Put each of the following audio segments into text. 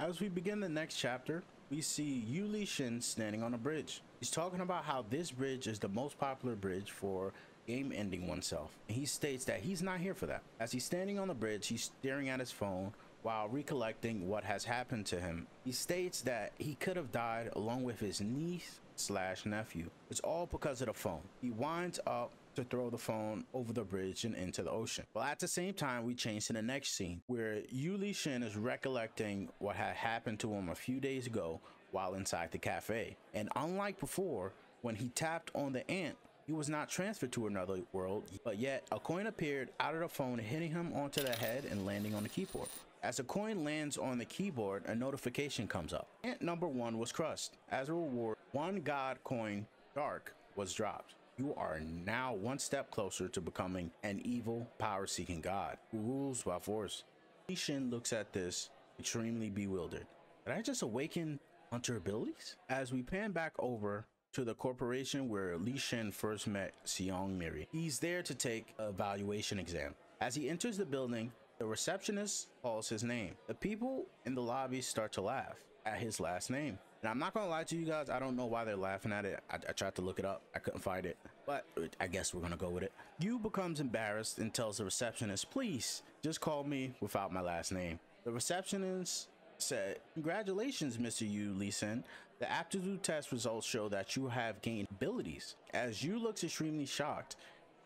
As we begin the next chapter, we see Yu Li Shin standing on a bridge. He's talking about how this bridge is the most popular bridge for game ending oneself. And he states that he's not here for that. As he's standing on the bridge, he's staring at his phone while recollecting what has happened to him. He states that he could have died along with his niece slash nephew. It's all because of the phone. He winds up to throw the phone over the bridge and into the ocean. Well, at the same time, we change to the next scene where Yu Li Shin is recollecting what had happened to him a few days ago while inside the cafe. And unlike before, when he tapped on the ant, he was not transferred to another world, but yet a coin appeared out of the phone, hitting him onto the head and landing on the keyboard. As the coin lands on the keyboard, a notification comes up. Ant number 1 was crushed. As a reward, 1 god coin dark was dropped. You are now one step closer to becoming an evil, power-seeking god who rules by force. Li Shin looks at this, extremely bewildered. Did I just awaken hunter abilities? As we pan back over to the corporation where Li Shin first met Seong Miri, he's there to take an evaluation exam. As he enters the building, the receptionist calls his name. The people in the lobby start to laugh at his last name. And I'm not gonna lie to you guys, I don't know why they're laughing at it. I tried to look it up, I couldn't find it, but I guess we're gonna go with it. Yu becomes embarrassed and tells the receptionist, please just call me without my last name. The receptionist said, congratulations, Mr. Yu Li Shin. The aptitude test results show that you have gained abilities. As Yu looks extremely shocked,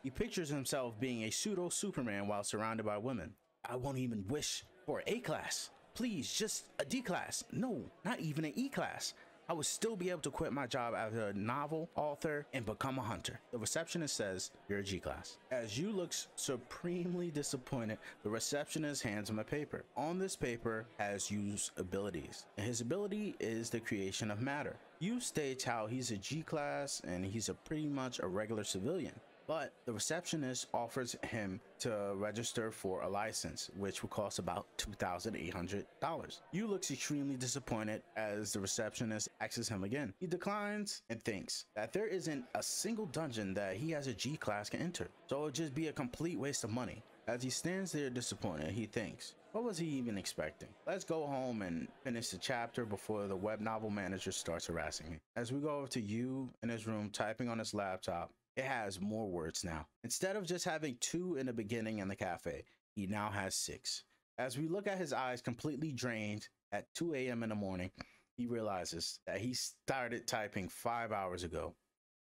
he pictures himself being a pseudo Superman while surrounded by women. I won't even wish for A class. Please, just a D class. No, not even an E class. I would still be able to quit my job as a novel author and become a hunter. The receptionist says, you're a G class. As Yu looks supremely disappointed, the receptionist hands him a paper. On this paper has Yu's abilities, and his ability is the creation of matter. Yu states how he's a G class and he's pretty much a regular civilian. But the receptionist offers him to register for a license, which will cost about $2,800. Yu looks extremely disappointed as the receptionist asks him again. He declines and thinks that there isn't a single dungeon that he as a G class can enter, so it would just be a complete waste of money. As he stands there disappointed, he thinks, what was he even expecting? Let's go home and finish the chapter before the web novel manager starts harassing me. As we go over to Yu in his room typing on his laptop, it has more words now. Instead of just having 2 in the beginning in the cafe, he now has 6. As we look at his eyes completely drained at 2 a.m. in the morning, he realizes that he started typing 5 hours ago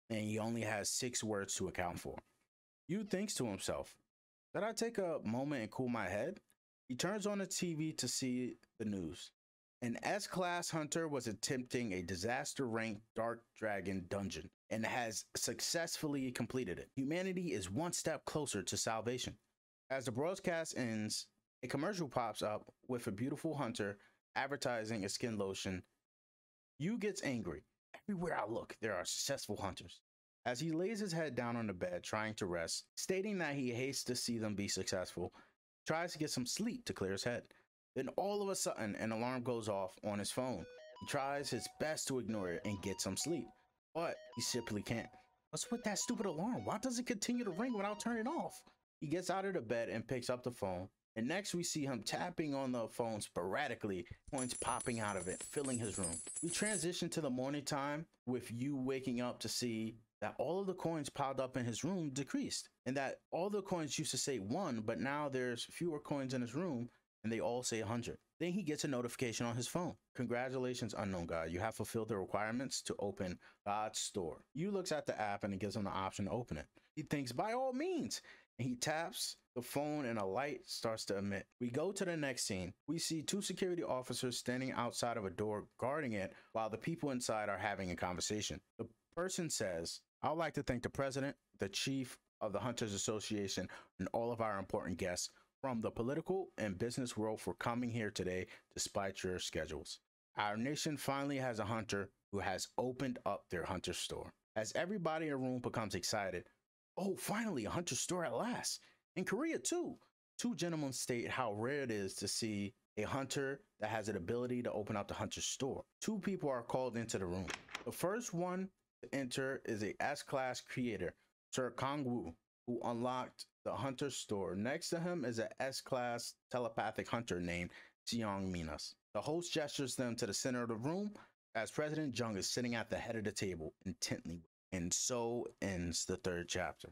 and he only has 6 words to account for. Yu thinks to himself, did I take a moment and cool my head? He turns on the TV to see the news. An S-class hunter was attempting a disaster-ranked Dark Dragon dungeon and has successfully completed it. Humanity is one step closer to salvation. As the broadcast ends, a commercial pops up with a beautiful hunter advertising a skin lotion. Yu gets angry. Everywhere I look, there are successful hunters. As he lays his head down on the bed trying to rest, stating that he hates to see them be successful, tries to get some sleep to clear his head. Then all of a sudden, an alarm goes off on his phone. He tries his best to ignore it and get some sleep, but he simply can't. What's with that stupid alarm? Why does it continue to ring without turning off? He gets out of the bed and picks up the phone. And next we see him tapping on the phone sporadically, coins popping out of it, filling his room. We transition to the morning time with Yu waking up to see that all of the coins piled up in his room decreased, and that all the coins used to say 1, but now there's fewer coins in his room and they all say 100. Then he gets a notification on his phone. Congratulations, unknown god. You have fulfilled the requirements to open God's store. Yu looks at the app and it gives him the option to open it. He thinks, by all means. And he taps the phone and a light starts to emit. We go to the next scene. We see 2 security officers standing outside of a door guarding it while the people inside are having a conversation. The person says, I would like to thank the president, the chief of the Hunters Association, and all of our important guests from the political and business world for coming here today despite your schedules. Our nation finally has a hunter who has opened up their hunter store. As everybody in the room becomes excited, oh, finally a hunter store at last. In Korea too. 2 gentlemen state how rare it is to see a hunter that has an ability to open up the hunter store. 2 people are called into the room. The first one to enter is a S-class creator, Sir Kang-woo, who unlocked the hunter store. Next to him is an S-class telepathic hunter named Xiong Minas. The host gestures them to the center of the room as President Jung is sitting at the head of the table intently. And so ends the third chapter.